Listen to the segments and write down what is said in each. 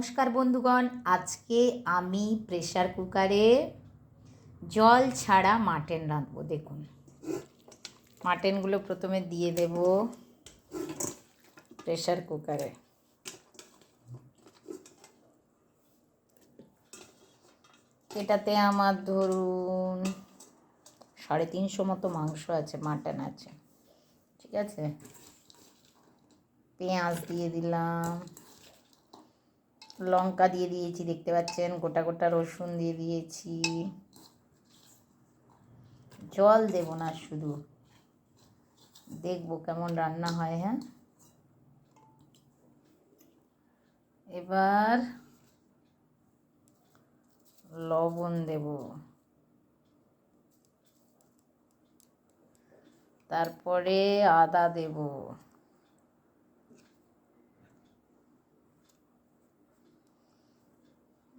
নমস্কার বন্ধুগণ, আজকে আমি প্রেসার কুকারে জল ছাড়া মাটন রাঁধবো। দেখুন, মাটনগুলো প্রথমে দিয়ে দেব প্রেসার কুকারে। এটাতে আমার ধরুন 350 মতো মাংস আছে, মাটন আছে, ঠিক আছে। পেঁয়াজ দিয়ে দিলাম, লঙ্কা দিয়ে দিয়েছি, দেখতে পাচ্ছেন, গোটা গোটা রসুন দিয়ে দিয়েছি। জল দেব না, শুধু দেখবো কেমন রান্না হয়। হ্যাঁ, এবার লবণ দেব, তারপরে আদা দেব,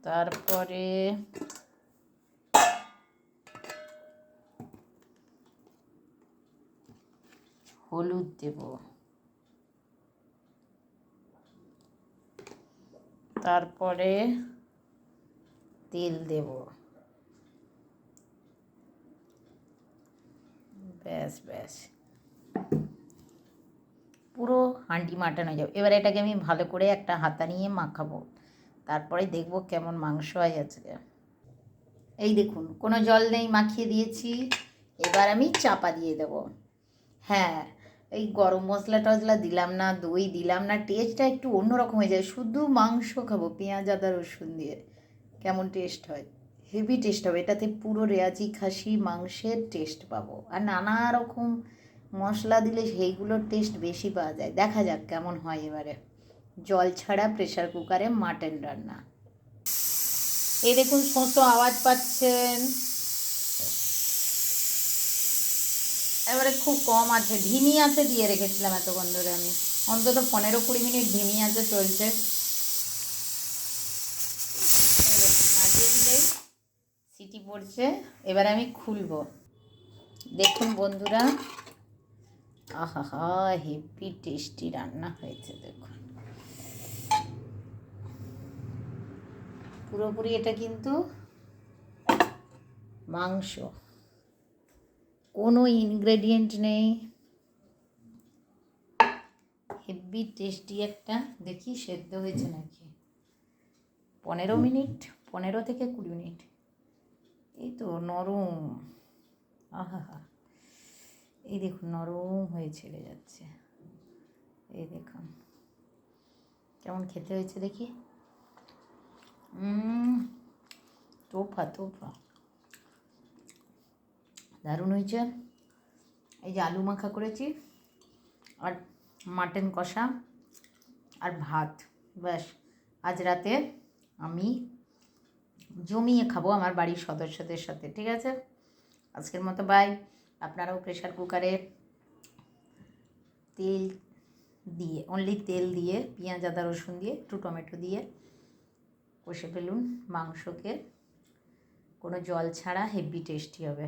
তারপরে হলুদ দেব, তারপরে তেল দেব। ব্যাস ব্যাস, পুরো হাঁড়ি মাটন হয়ে যাবে। এবার এটাকে আমি ভালো করে একটা হাতা নিয়ে মাখাবো, তারপরে দেখবো কেমন মাংস হয় আজকে। এই দেখুন, কোনো জল নেই, মাখিয়ে দিয়েছি। এবার আমি চাপা দিয়ে দেব। হ্যাঁ, এই গরম মশলা টশলা দিলাম না, দই দিলাম না, টেস্টটা একটু অন্যরকম হয়ে যায়। শুধু মাংস খাবো পেঁয়াজ আদা রসুন দিয়ে, কেমন টেস্ট হয়, হেভি টেস্ট হবে। এটাতে পুরো রেয়াজি খাসি মাংসের টেস্ট পাবো, আর নানা রকম মশলা দিলে সেইগুলোর টেস্ট বেশি পাওয়া যায়। দেখা যাক কেমন হয় এবারে জল ছাড়া প্রেসার কুকারে মাটন রান্না। এই দেখুন, শোঁসো আওয়াজ পাচ্ছেন। এবারে খুব কম আছে, ধিমি আঁচে দিয়ে রেখেছিলাম এতক্ষণ ধরে আমি, অন্তত 15-20 মিনিট ধিমি আঁচে চলছে। নাড়িয়ে দিলেই সিটি পড়ছে। এবার আমি খুলবো। দেখুন বন্ধুরা, আহা, হেভি টেস্টি রান্না হয়েছে। দেখুন, পুরোপুরি এটা কিন্তু মাংস, কোনো ইনগ্রেডিয়েন্ট নেই, হেভি টেস্টি একটা। দেখি সেদ্ধ হয়েছে নাকি। 15 মিনিট, 15 থেকে 20 মিনিট, এই তো নরম। আহা, এই দেখুন নরম হয়ে ছেড়ে যাচ্ছে। এই দেখুন কেমন খেতে হয়েছে, দেখি। তোফা তোফা, দারুণ হয়েছে। এই যে আলু মাখা করেছি, আর মাটন কষা, আর ভাত, ব্যাস। আজ রাতে আমি জমিয়ে খাবো আমার বাড়ির সদস্যদের সাথে, ঠিক আছে। আজকের মতো বাই। আপনারাও প্রেসার কুকারে তেল দিয়ে, অনলি তেল দিয়ে, পেঁয়াজ আদা রসুন দিয়ে, একটু টমেটো দিয়ে কষে ফেলুন মাংসকে, কোনো জল ছাড়া, হেভি টেস্টি হবে।